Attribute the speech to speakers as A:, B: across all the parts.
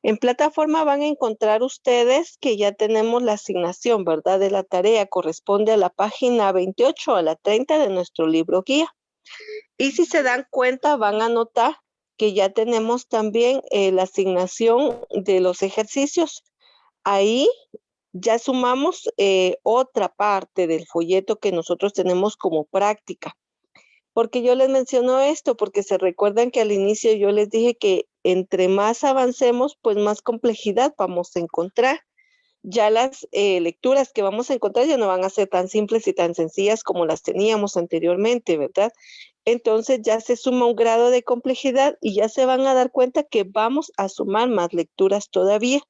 A: En plataforma van a encontrar ustedes que ya tenemos la asignación, ¿verdad? De la tarea corresponde a la página 28 a la 30 de nuestro libro guía. Y si se dan cuenta, van a notar que ya tenemos también la asignación de los ejercicios. Ahí ya sumamos otra parte del folleto que nosotros tenemos como práctica. Porque yo les menciono esto, porque se recuerdan que al inicio yo les dije que entre más avancemos, pues más complejidad vamos a encontrar. Ya las lecturas que vamos a encontrar ya no van a ser tan simples y tan sencillas como las teníamos anteriormente, ¿verdad? Entonces ya se suma un grado de complejidad y ya se van a dar cuenta que vamos a sumar más lecturas todavía.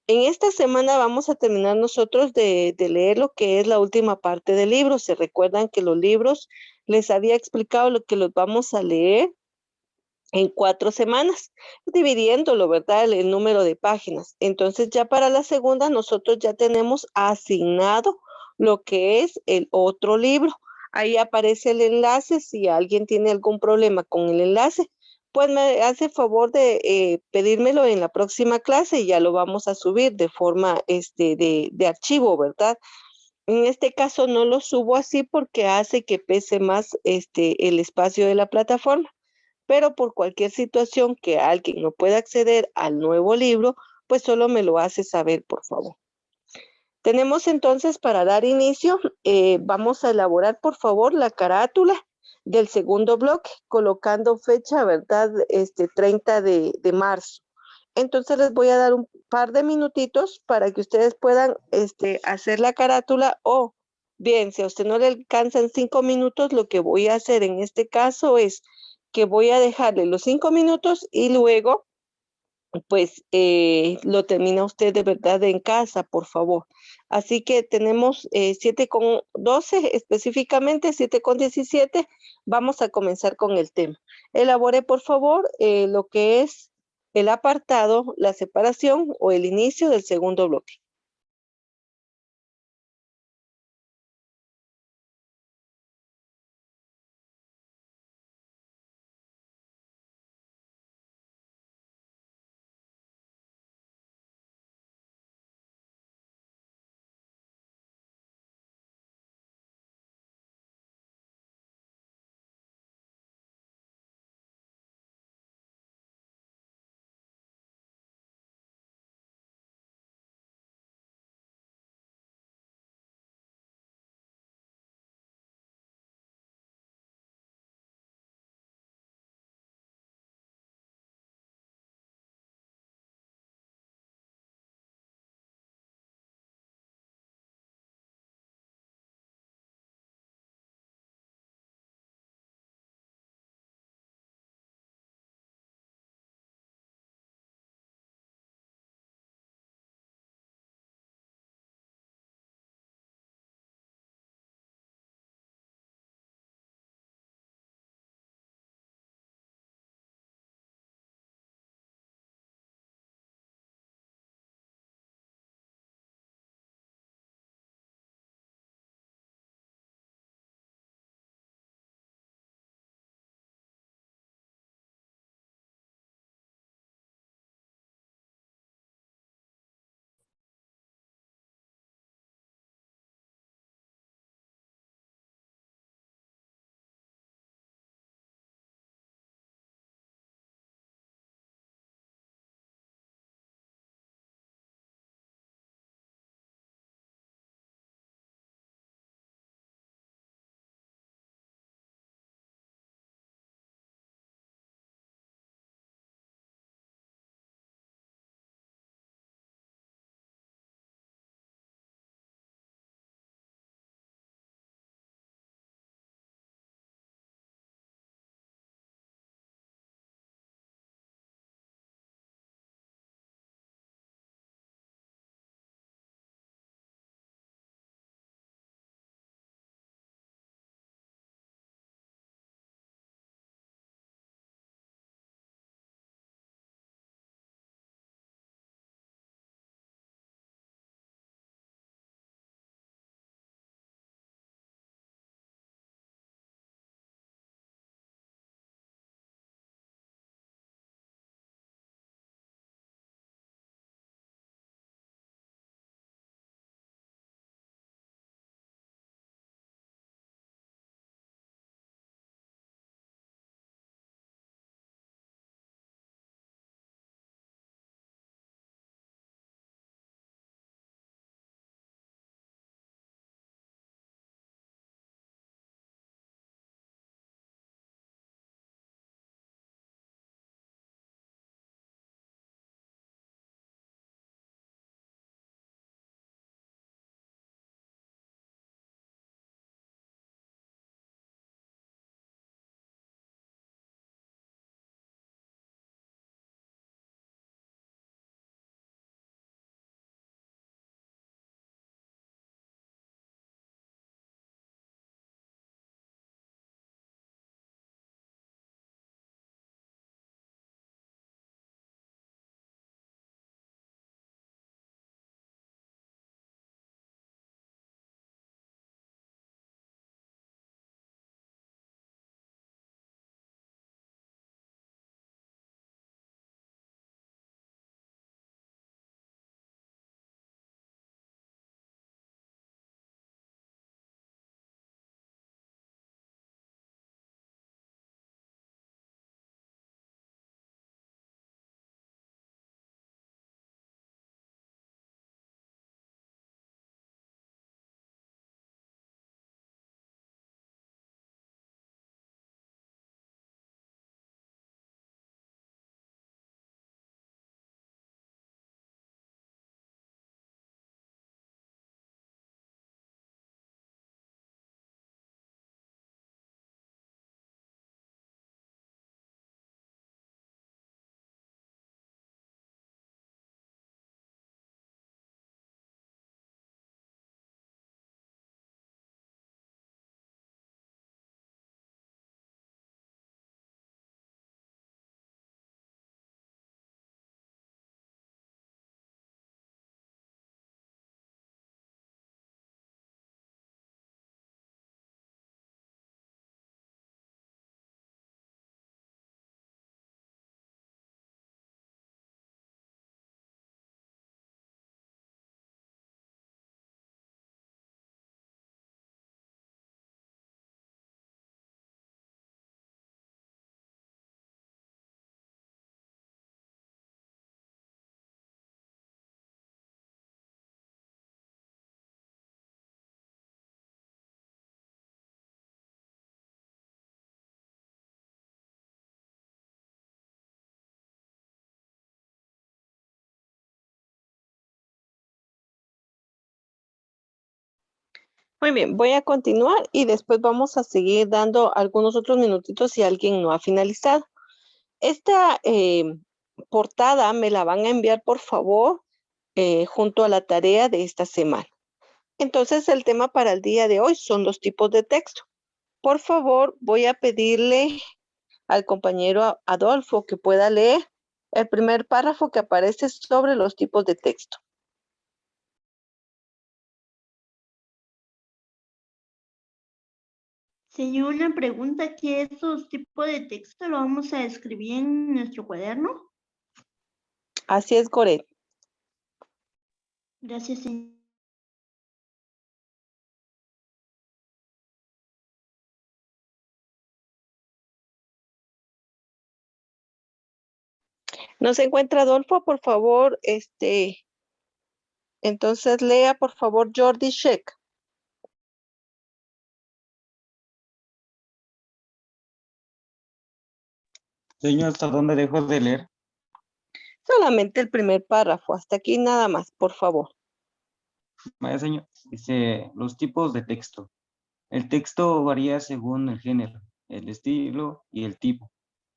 A: En esta semana vamos a terminar nosotros de leer lo que es la última parte del libro. Se recuerdan que los libros les había explicado lo que los vamos a leer en 4 semanas, dividiéndolo, ¿verdad? El número de páginas. Entonces ya para la segunda nosotros ya tenemos asignado lo que es el otro libro. Ahí aparece el enlace. Si alguien tiene algún problema con el enlace, pues me hace favor de pedírmelo en la próxima clase y ya lo vamos a subir de forma de archivo, ¿verdad? En este caso no lo subo así porque hace que pese más el espacio de la plataforma, pero por cualquier situación que alguien no pueda acceder al nuevo libro, pues solo me lo hace saber, por favor. Tenemos entonces para dar inicio, vamos a elaborar, por favor, la carátula del segundo bloque, colocando fecha, ¿verdad? 30 de marzo. Entonces les voy a dar un par de minutitos para que ustedes puedan hacer la carátula o bien, si a usted no le alcanzan 5 minutos, lo que voy a hacer en este caso es que voy a dejarle los 5 minutos y luego pues lo termina usted de verdad en casa, por favor. Así que tenemos 7:12 específicamente, 7:17. Vamos a comenzar con el tema. Elabore, por favor, lo que es el apartado, la separación o el inicio del segundo bloque. Muy bien, voy a continuar y después vamos a seguir dando algunos otros minutitos si alguien no ha finalizado. Esta portada me la van a enviar, por favor, junto a la tarea de esta semana. Entonces, el tema para el día de hoy son los tipos de texto. Por favor, voy a pedirle al compañero Adolfo que pueda leer el primer párrafo que aparece sobre los tipos de texto.
B: Señor, una pregunta, ¿qué esos tipos de texto lo vamos a escribir en nuestro cuaderno?
A: Así es, Goret.
B: Gracias, señor.
A: ¿No se encuentra Adolfo? Por favor, entonces lea, por favor, Jordi Sheck.
C: Señor, ¿hasta dónde dejo de leer?
A: Solamente el primer párrafo, hasta aquí nada más, por favor.
C: Vaya, señor. Dice, los tipos de texto. El texto varía según el género, el estilo y el tipo.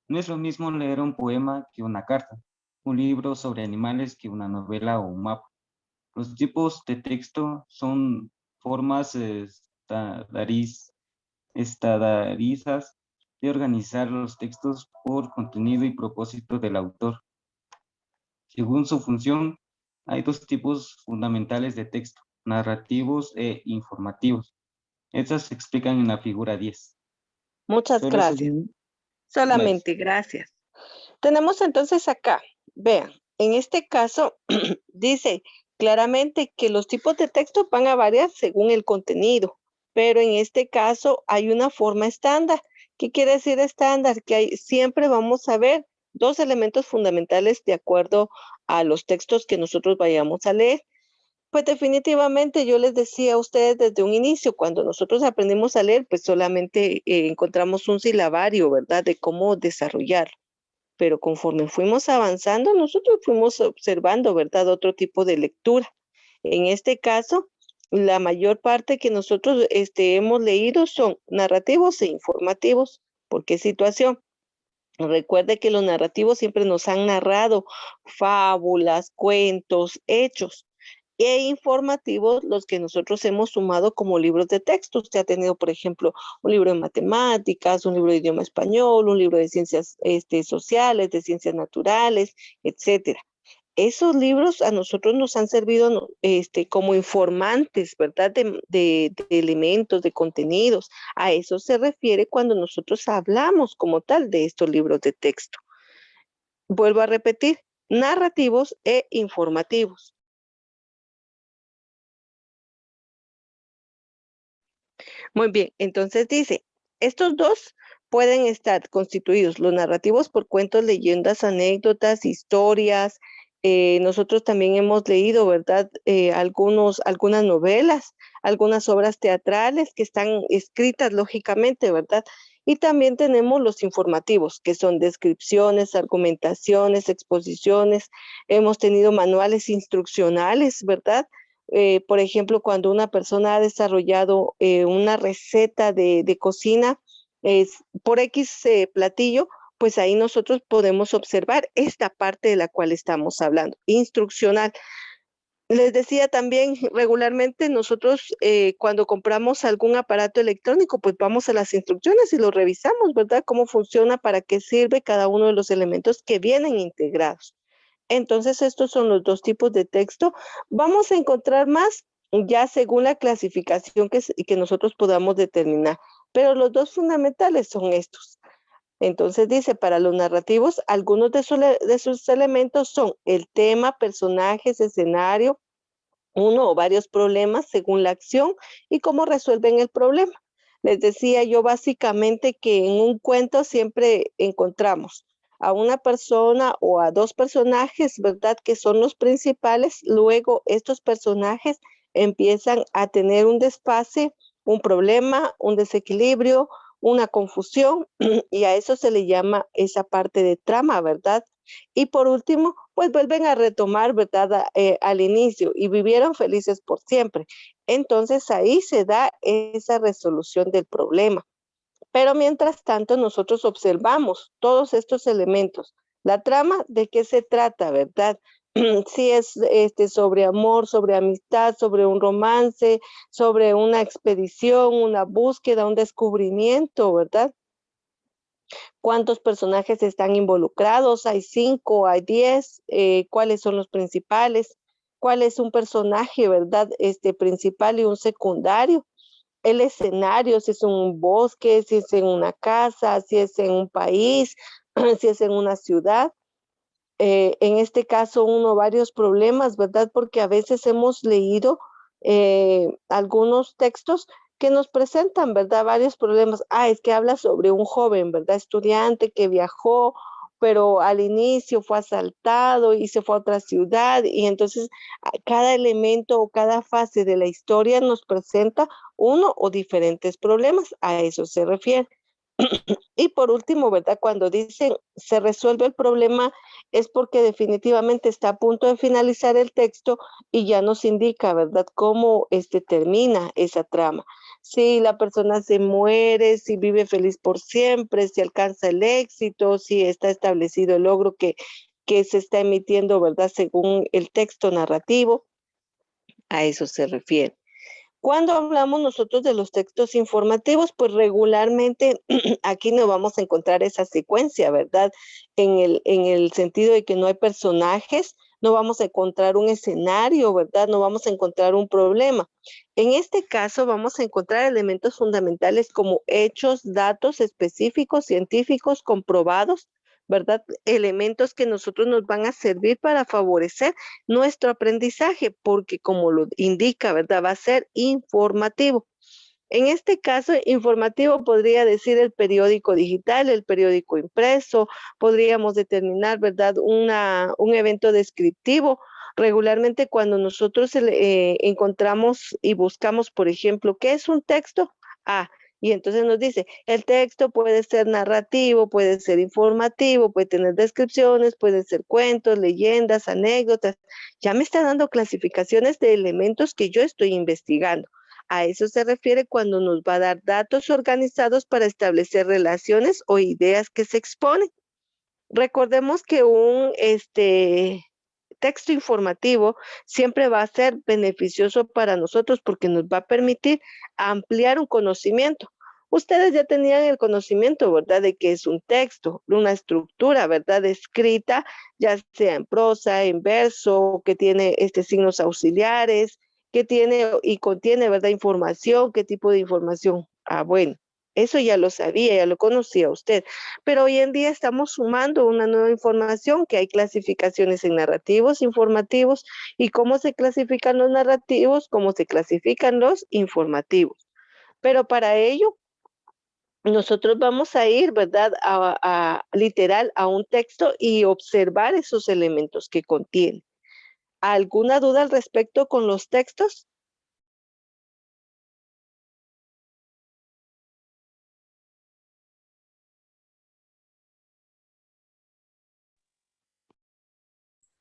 C: No es lo mismo leer un poema que una carta, un libro sobre animales que una novela o un mapa. Los tipos de texto son formas estandarizas de organizar los textos por contenido y propósito del autor. Según su función, hay dos tipos fundamentales de texto, narrativos e informativos. Estas se explican en la figura 10.
A: Muchas
C: Solo eso,
A: gracias.
C: señor.
A: Solamente, gracias. Tenemos entonces acá, vean, en este caso dice claramente que los tipos de texto van a variar según el contenido, pero en este caso hay una forma estándar. ¿Qué quiere decir estándar? Que siempre vamos a ver dos elementos fundamentales de acuerdo a los textos que nosotros vayamos a leer. Pues definitivamente yo les decía a ustedes desde un inicio, cuando nosotros aprendimos a leer, pues solamente encontramos un silabario, ¿verdad? De cómo desarrollarlo. Pero conforme fuimos avanzando, nosotros fuimos observando, ¿verdad? Otro tipo de lectura. En este caso, la mayor parte que nosotros hemos leído son narrativos e informativos. ¿Por qué situación? Recuerde que los narrativos siempre nos han narrado fábulas, cuentos, hechos e informativos los que nosotros hemos sumado como libros de texto. Usted ha tenido, por ejemplo, un libro de matemáticas, un libro de idioma español, un libro de ciencias sociales, de ciencias naturales, etcétera. Esos libros a nosotros nos han servido como informantes, ¿verdad? De elementos, de contenidos. A eso se refiere cuando nosotros hablamos como tal de estos libros de texto. Vuelvo a repetir, narrativos e informativos. Muy bien, entonces dice, estos dos pueden estar constituidos, los narrativos por cuentos, leyendas, anécdotas, historias. Nosotros también hemos leído, ¿verdad? Algunas novelas, algunas obras teatrales que están escritas lógicamente, ¿verdad? Y también tenemos los informativos, que son descripciones, argumentaciones, exposiciones. Hemos tenido manuales instruccionales, ¿verdad? Por ejemplo, cuando una persona ha desarrollado una receta de cocina por X platillo, pues ahí nosotros podemos observar esta parte de la cual estamos hablando, instruccional. Les decía también, regularmente nosotros cuando compramos algún aparato electrónico, pues vamos a las instrucciones y lo revisamos, ¿verdad? Cómo funciona, para qué sirve cada uno de los elementos que vienen integrados. Entonces, estos son los dos tipos de texto. Vamos a encontrar más ya según la clasificación que nosotros podamos determinar, pero los dos fundamentales son estos. Entonces dice, para los narrativos, algunos de sus elementos son el tema, personajes, escenario, uno o varios problemas según la acción y cómo resuelven el problema. Les decía yo básicamente que en un cuento siempre encontramos a una persona o a dos personajes, ¿verdad? Que son los principales. Luego estos personajes empiezan a tener un desfase, un problema, un desequilibrio, una confusión y a eso se le llama esa parte de trama, ¿verdad? Y por último, pues vuelven a retomar, ¿verdad? Al inicio y vivieron felices por siempre. Entonces ahí se da esa resolución del problema. Pero mientras tanto, nosotros observamos todos estos elementos. La trama, ¿de qué se trata, verdad? Si es sobre amor, sobre amistad, sobre un romance, sobre una expedición, una búsqueda, un descubrimiento, ¿verdad? ¿Cuántos personajes están involucrados? ¿Hay 5? ¿Hay 10? ¿Cuáles son los principales? ¿Cuál es un personaje, verdad? Principal y un secundario. El escenario, si es un bosque, si es en una casa, si es en un país, si es en una ciudad. En este caso, uno, varios problemas, ¿verdad? Porque a veces hemos leído algunos textos que nos presentan, ¿verdad? Varios problemas. Es que habla sobre un joven, ¿verdad? Estudiante que viajó, pero al inicio fue asaltado y se fue a otra ciudad. Y entonces cada elemento o cada fase de la historia nos presenta uno o diferentes problemas. A eso se refiere. Y por último, ¿verdad? Cuando dicen se resuelve el problema es porque definitivamente está a punto de finalizar el texto y ya nos indica, ¿verdad? Cómo termina esa trama. Si la persona se muere, si vive feliz por siempre, si alcanza el éxito, si está establecido el logro que se está emitiendo, ¿verdad? Según el texto narrativo, a eso se refiere. Cuando hablamos nosotros de los textos informativos, pues regularmente aquí no vamos a encontrar esa secuencia, ¿verdad? En el sentido de que no hay personajes, no vamos a encontrar un escenario, ¿verdad? No vamos a encontrar un problema. En este caso vamos a encontrar elementos fundamentales como hechos, datos específicos, científicos, comprobados, ¿verdad? Elementos que nosotros nos van a servir para favorecer nuestro aprendizaje, porque como lo indica, ¿verdad? Va a ser informativo. En este caso, informativo podría decir el periódico digital, el periódico impreso, podríamos determinar, ¿verdad? Un evento descriptivo. Regularmente cuando nosotros encontramos y buscamos, por ejemplo, ¿qué es un texto? Y entonces nos dice, el texto puede ser narrativo, puede ser informativo, puede tener descripciones, pueden ser cuentos, leyendas, anécdotas. Ya me está dando clasificaciones de elementos que yo estoy investigando. A eso se refiere cuando nos va a dar datos organizados para establecer relaciones o ideas que se exponen. Recordemos que un texto informativo siempre va a ser beneficioso para nosotros porque nos va a permitir ampliar un conocimiento. Ustedes ya tenían el conocimiento, ¿verdad?, de que es un texto, una estructura, ¿verdad?, escrita, ya sea en prosa, en verso, que tiene signos auxiliares, que tiene y contiene, ¿verdad?, información, qué tipo de información. Bueno, eso ya lo sabía, ya lo conocía usted, pero hoy en día estamos sumando una nueva información, que hay clasificaciones en narrativos, informativos, y cómo se clasifican los narrativos, cómo se clasifican los informativos. Pero para ello, nosotros vamos a ir, ¿verdad?, literal a un texto y observar esos elementos que contiene. ¿Alguna duda al respecto con los textos?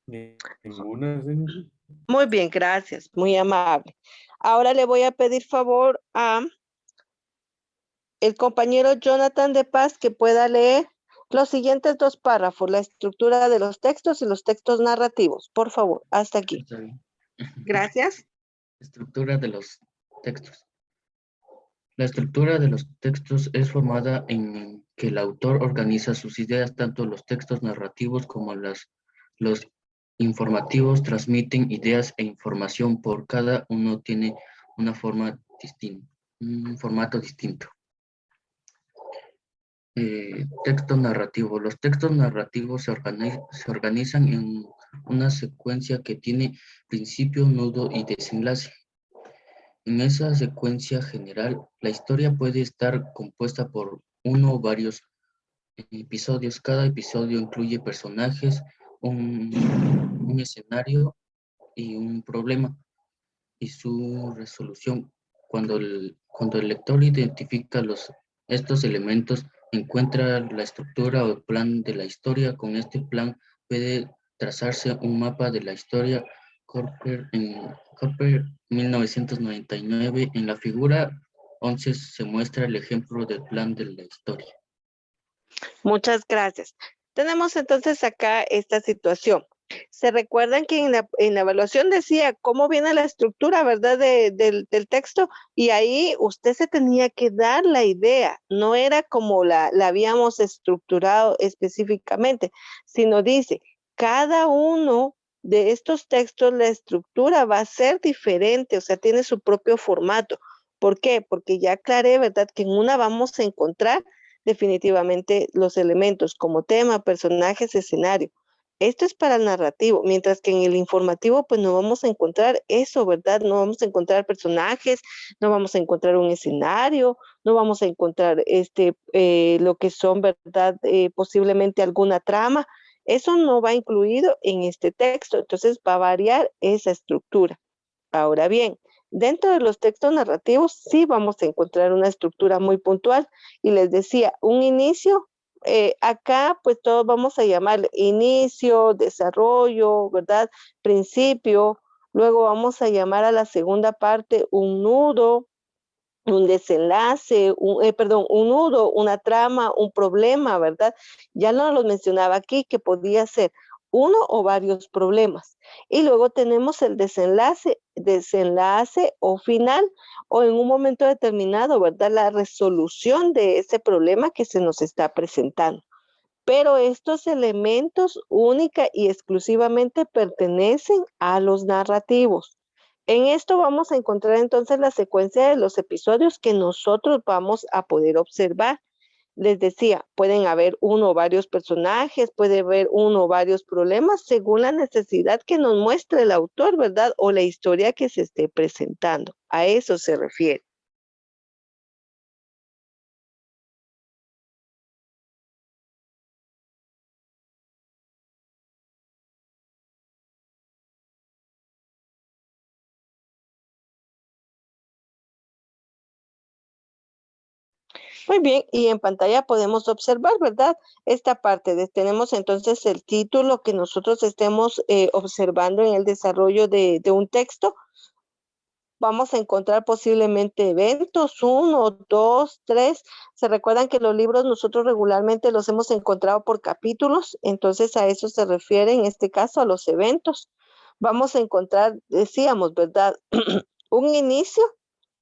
D: Ninguna, señor.
A: Muy bien, gracias, muy amable. Ahora le voy a pedir favor a el compañero Jonathan de Paz que pueda leer los siguientes 2 párrafos, la estructura de los textos y los textos narrativos. Por favor, hasta aquí.
E: Está bien.
A: Gracias.
E: Estructura de los textos. La estructura de los textos es formada en que el autor organiza sus ideas, tanto los textos narrativos como los informativos transmiten ideas e información, por cada uno tiene una forma distinta, un formato distinto. Texto narrativo. Los textos narrativos se organizan en una secuencia que tiene principio, nudo y desenlace. En esa secuencia general, la historia puede estar compuesta por uno o varios episodios. Cada episodio incluye personajes, un escenario y un problema y su resolución. Cuando el lector identifica los estos elementos encuentra la estructura o plan de la historia. Con este plan puede trazarse un mapa de la historia. Cooper 1999. En la figura 11 se muestra el ejemplo del plan de la historia.
A: Muchas gracias. Tenemos entonces acá esta situación. Se recuerdan que en la evaluación decía cómo viene la estructura, ¿verdad? Del texto, y ahí usted se tenía que dar la idea, no era como la habíamos estructurado específicamente, sino dice, cada uno de estos textos, la estructura va a ser diferente, o sea, tiene su propio formato. ¿Por qué? Porque ya aclaré, ¿verdad? Que en una vamos a encontrar definitivamente los elementos como tema, personajes, escenario. Esto es para el narrativo, mientras que en el informativo pues no vamos a encontrar eso, ¿verdad? No vamos a encontrar personajes, no vamos a encontrar un escenario, no vamos a encontrar lo que son, ¿verdad? Posiblemente alguna trama. Eso no va incluido en este texto, entonces va a variar esa estructura. Ahora bien, dentro de los textos narrativos sí vamos a encontrar una estructura muy puntual y les decía, un inicio, acá pues todos vamos a llamar inicio, desarrollo, ¿verdad? Principio, luego vamos a llamar a la segunda parte un nudo, un desenlace, un nudo, una trama, un problema, ¿verdad? Ya no los mencionaba aquí que podía ser uno o varios problemas. Y luego tenemos el desenlace o final, o en un momento determinado, ¿verdad? La resolución de ese problema que se nos está presentando. Pero estos elementos única y exclusivamente pertenecen a los narrativos. En esto vamos a encontrar entonces la secuencia de los episodios que nosotros vamos a poder observar. Les decía, pueden haber uno o varios personajes, puede haber uno o varios problemas según la necesidad que nos muestre el autor, ¿verdad? O la historia que se esté presentando. A eso se refiere. Muy bien, y en pantalla podemos observar, ¿verdad? Esta parte tenemos entonces el título que nosotros estemos observando en el desarrollo de un texto. Vamos a encontrar posiblemente eventos, 1, 2, 3. Se recuerdan que los libros nosotros regularmente los hemos encontrado por capítulos, entonces a eso se refiere en este caso a los eventos. Vamos a encontrar, decíamos, ¿verdad? Un inicio,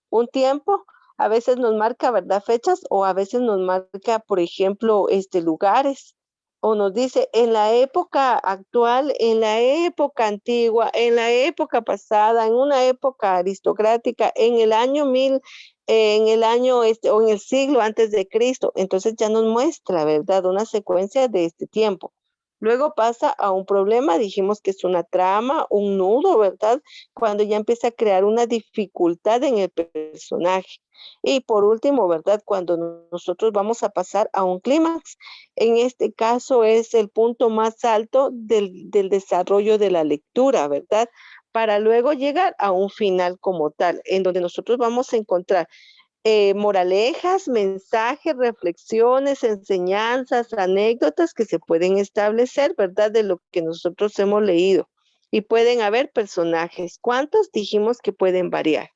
A: un tiempo, a veces nos marca, ¿verdad? Fechas o a veces nos marca, por ejemplo, lugares o nos dice en la época actual, en la época antigua, en la época pasada, en una época aristocrática, en el año 1000, en el año o en el siglo antes de Cristo. Entonces ya nos muestra, ¿verdad? Una secuencia de este tiempo. Luego pasa a un problema, dijimos que es una trama, un nudo, ¿verdad? Cuando ya empieza a crear una dificultad en el personaje. Y por último, ¿verdad? Cuando nosotros vamos a pasar a un clímax. En este caso es el punto más alto del desarrollo de la lectura, ¿verdad? Para luego llegar a un final como tal, en donde nosotros vamos a encontrar moralejas, mensajes, reflexiones, enseñanzas, anécdotas que se pueden establecer, ¿verdad? De lo que nosotros hemos leído. Y pueden haber personajes. ¿Cuántos dijimos que pueden variar?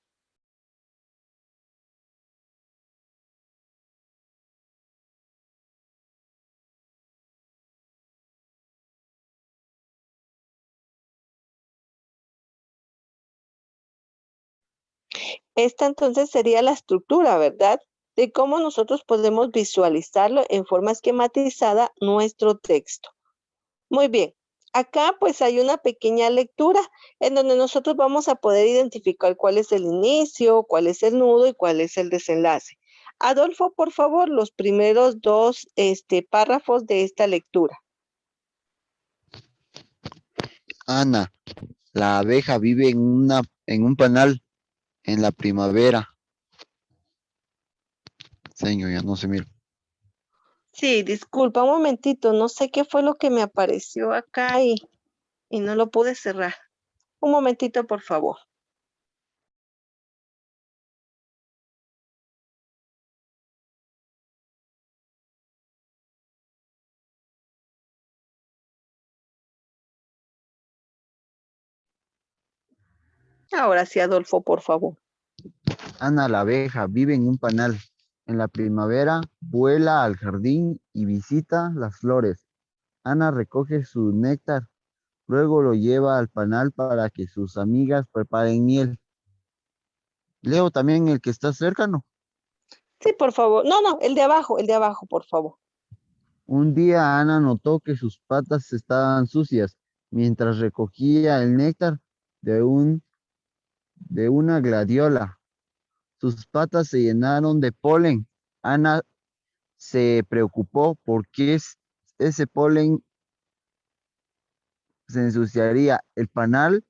A: Esta entonces sería la estructura, ¿verdad? De cómo nosotros podemos visualizarlo en forma esquematizada nuestro texto. Muy bien. Acá pues hay una pequeña lectura en donde nosotros vamos a poder identificar cuál es el inicio, cuál es el nudo y cuál es el desenlace. Adolfo, por favor, los primeros dos párrafos de esta lectura.
D: Ana, la abeja vive en un panal en la primavera. Señor, ya no se mira.
A: Sí, disculpa un momentito, no sé qué fue lo que me apareció acá y no lo pude cerrar. Un momentito, por favor. Ahora sí, Adolfo, por favor.
D: Ana la abeja vive en un panal. En la primavera vuela al jardín y visita las flores. Ana recoge su néctar, luego lo lleva al panal para que sus amigas preparen miel. Leo también el que está cercano.
A: Sí, por favor. No, no, el de abajo, por favor.
D: Un día Ana notó que sus patas estaban sucias mientras recogía el néctar de, de una gladiola. Sus patas se llenaron de polen. Ana se preocupó porque ese polen se ensuciaría. El panal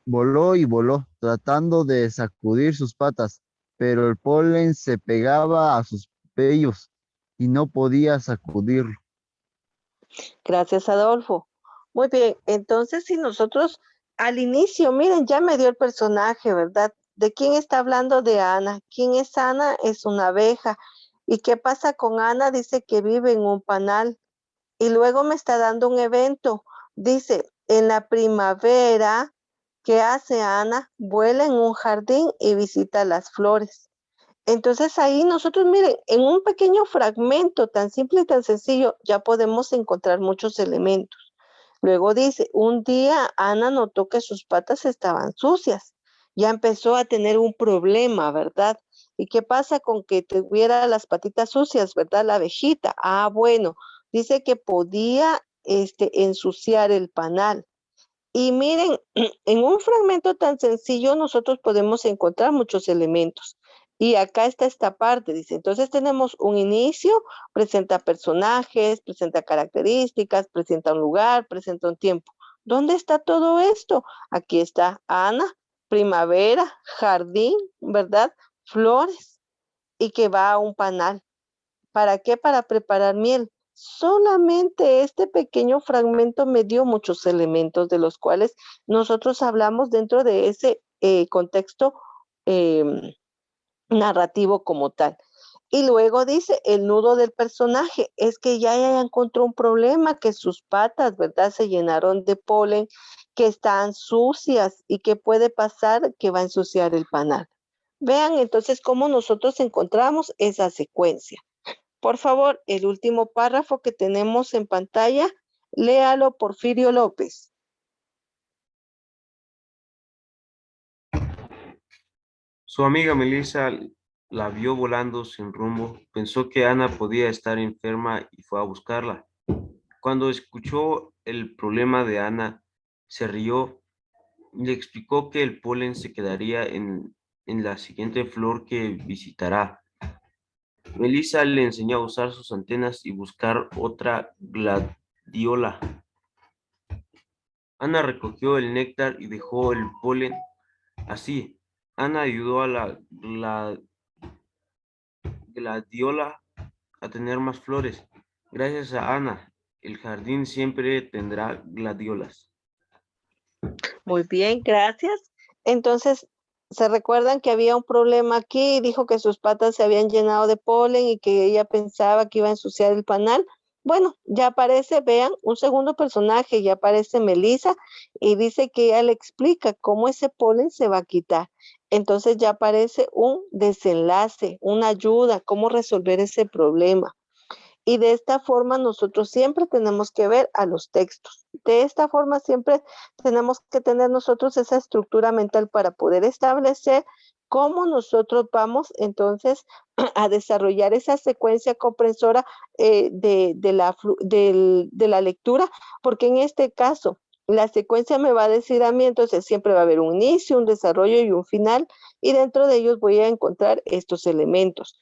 D: voló y voló, tratando de sacudir sus patas, pero el polen se pegaba a sus vellos y no podía sacudirlo.
A: Gracias, Adolfo. Muy bien, entonces si nosotros al inicio, miren, ya me dio el personaje, ¿verdad? ¿De quién está hablando? De Ana. ¿Quién es Ana? Es una abeja. ¿Y qué pasa con Ana? Dice que vive en un panal. Y luego me está dando un evento. Dice, en la primavera, ¿qué hace Ana? Vuela en un jardín y visita las flores. Entonces ahí nosotros, miren, en un pequeño fragmento tan simple y tan sencillo, ya podemos encontrar muchos elementos. Luego dice, un día Ana notó que sus patas estaban sucias. Ya empezó a tener un problema, ¿verdad? ¿Y qué pasa con que tuviera las patitas sucias, ¿verdad? La abejita. Ah, bueno, dice que podía ensuciar el panal. Y miren, en un fragmento tan sencillo nosotros podemos encontrar muchos elementos. Y acá está esta parte, dice, entonces tenemos un inicio, presenta personajes, presenta características, presenta un lugar, presenta un tiempo. ¿Dónde está todo esto? Aquí está Ana, primavera, jardín, ¿verdad? Flores y que va a un panal. ¿Para qué? Para preparar miel. Solamente este pequeño fragmento me dio muchos elementos de los cuales nosotros hablamos dentro de ese contexto eh, narrativo como tal. Y luego dice, el nudo del personaje es que ya encontró un problema, que sus patas, ¿verdad? Se llenaron de polen, que están sucias y que puede pasar que va a ensuciar el panal. Vean entonces cómo nosotros encontramos esa secuencia. Por favor, el último párrafo que tenemos en pantalla, léalo Porfirio López.
F: Su amiga Melissa la vio volando sin rumbo, pensó que Ana podía estar enferma y fue a buscarla. Cuando escuchó el problema de Ana, se rió y le explicó que el polen se quedaría en la siguiente flor que visitará. Melissa le enseñó a usar sus antenas y buscar otra gladiola. Ana recogió el néctar y dejó el polen. Así, Ana ayudó a la gladiola a tener más flores. Gracias a Ana, el jardín siempre tendrá gladiolas.
A: Muy bien, gracias. Entonces, ¿se recuerdan que había un problema aquí? Dijo que sus patas se habían llenado de polen y que ella pensaba que iba a ensuciar el panal. Bueno, ya aparece, vean, un segundo personaje, ya aparece Melissa y dice que ella le explica cómo ese polen se va a quitar. Entonces ya aparece un desenlace, una ayuda, cómo resolver ese problema. Y de esta forma nosotros siempre tenemos que ver a los textos. De esta forma siempre tenemos que tener nosotros esa estructura mental para poder establecer cómo nosotros vamos entonces a desarrollar esa secuencia comprensora de la lectura, porque en este caso la secuencia me va a decir a mí, entonces siempre va a haber un inicio, un desarrollo y un final, y dentro de ellos voy a encontrar estos elementos.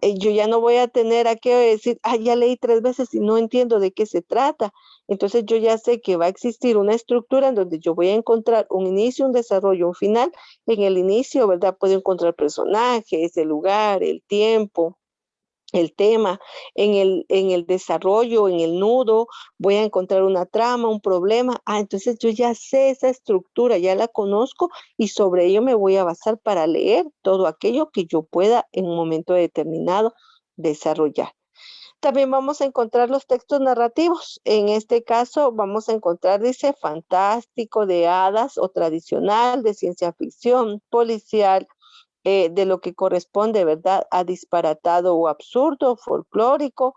A: Yo ya no voy a tener a qué decir, ah, ya leí 3 veces y no entiendo de qué se trata. Entonces yo ya sé que va a existir una estructura en donde yo voy a encontrar un inicio, un desarrollo, un final. En el inicio, ¿verdad? Puedo encontrar personajes, el lugar, el tiempo, el tema, en el desarrollo, en el nudo, voy a encontrar una trama, un problema. Ah, entonces yo ya sé esa estructura, ya la conozco y sobre ello me voy a basar para leer todo aquello que yo pueda en un momento determinado desarrollar. También vamos a encontrar los textos narrativos. En este caso vamos a encontrar, dice, fantástico, de hadas o tradicional, de ciencia ficción, policial, de lo que corresponde, ¿verdad?, a disparatado o absurdo, folclórico,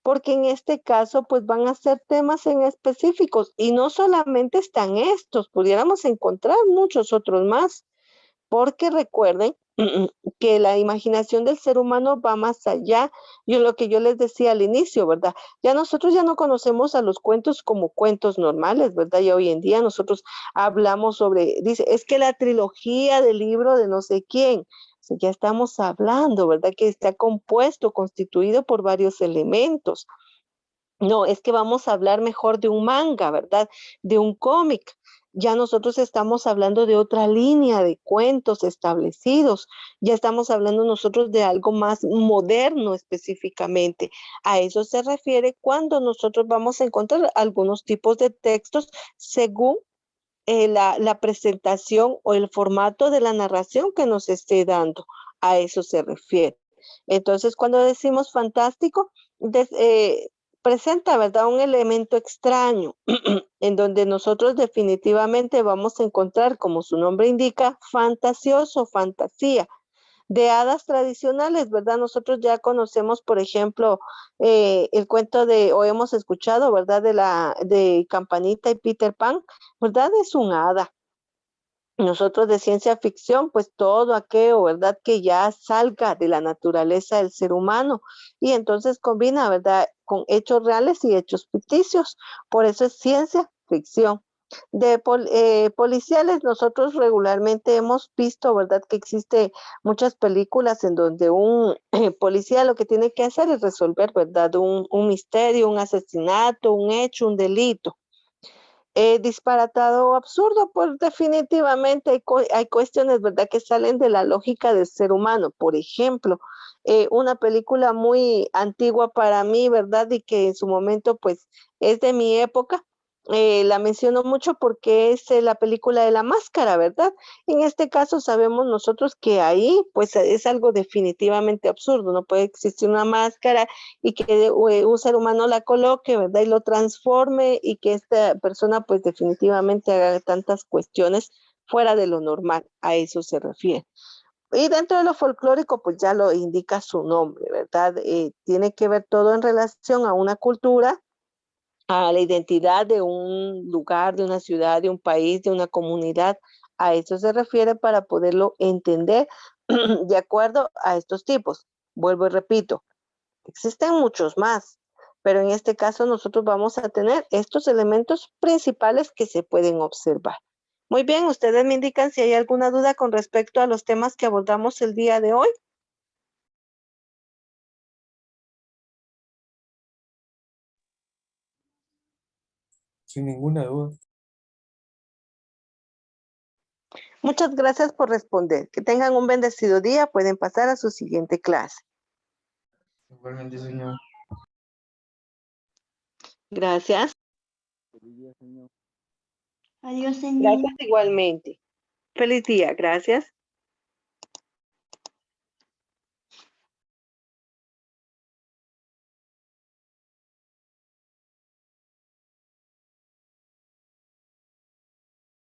A: porque en este caso pues van a ser temas en específicos y no solamente están estos, pudiéramos encontrar muchos otros más, porque recuerden que la imaginación del ser humano va más allá. Y lo que yo les decía al inicio, ¿verdad? Ya nosotros ya no conocemos a los cuentos como cuentos normales, ¿verdad? Ya hoy en día nosotros hablamos sobre, dice, es que la trilogía del libro de no sé quién, o sea, ya estamos hablando, ¿verdad? Que está compuesto, constituido por varios elementos. No, es que vamos a hablar mejor de un manga, ¿verdad? De un cómic. Ya nosotros estamos hablando de otra línea de cuentos establecidos. Ya estamos hablando nosotros de algo más moderno específicamente. A eso se refiere cuando nosotros vamos a encontrar algunos tipos de textos según la presentación o el formato de la narración que nos esté dando. A eso se refiere. Entonces, cuando decimos fantástico, presenta, ¿verdad?, un elemento extraño en donde nosotros definitivamente vamos a encontrar, como su nombre indica, fantasioso, fantasía. De hadas tradicionales, ¿verdad? Nosotros ya conocemos, por ejemplo, el cuento de, o hemos escuchado, ¿verdad? De Campanita y Peter Pan, ¿verdad? Es un hada. Nosotros de ciencia ficción, pues todo aquello, ¿verdad? Que ya salga de la naturaleza del ser humano y entonces combina, ¿verdad? Con hechos reales y hechos ficticios. Por eso es ciencia ficción. De policiales, nosotros regularmente hemos visto, ¿verdad? Que existe muchas películas en donde un policía lo que tiene que hacer es resolver, ¿verdad? Un misterio, un asesinato, un hecho, un delito. Disparatado o absurdo, pues definitivamente hay cuestiones, ¿verdad?, que salen de la lógica del ser humano. Por ejemplo, una película muy antigua para mí, ¿verdad? Y que en su momento, pues, es de mi época. La menciono mucho porque es la película de La Máscara, ¿verdad? En este caso sabemos nosotros que ahí, pues, es algo definitivamente absurdo. No puede existir una máscara y que un ser humano la coloque, ¿verdad? Y lo transforme y que esta persona pues definitivamente haga tantas cuestiones fuera de lo normal, a eso se refiere. Y dentro de lo folclórico pues ya lo indica su nombre, ¿verdad? Tiene que ver todo en relación a una cultura, a la identidad de un lugar, de una ciudad, de un país, de una comunidad. A eso se refiere para poderlo entender de acuerdo a estos tipos. Vuelvo y repito, existen muchos más, pero en este caso nosotros vamos a tener estos elementos principales que se pueden observar. Muy bien, ustedes me indican si hay alguna duda con respecto a los temas que abordamos el día de hoy.
G: Sin ninguna duda.
A: Muchas gracias por responder. Que tengan un bendecido día. Pueden pasar a su siguiente clase.
G: Igualmente, señor.
A: Gracias.
B: Adiós, señor.
A: Gracias igualmente. Feliz día. Gracias.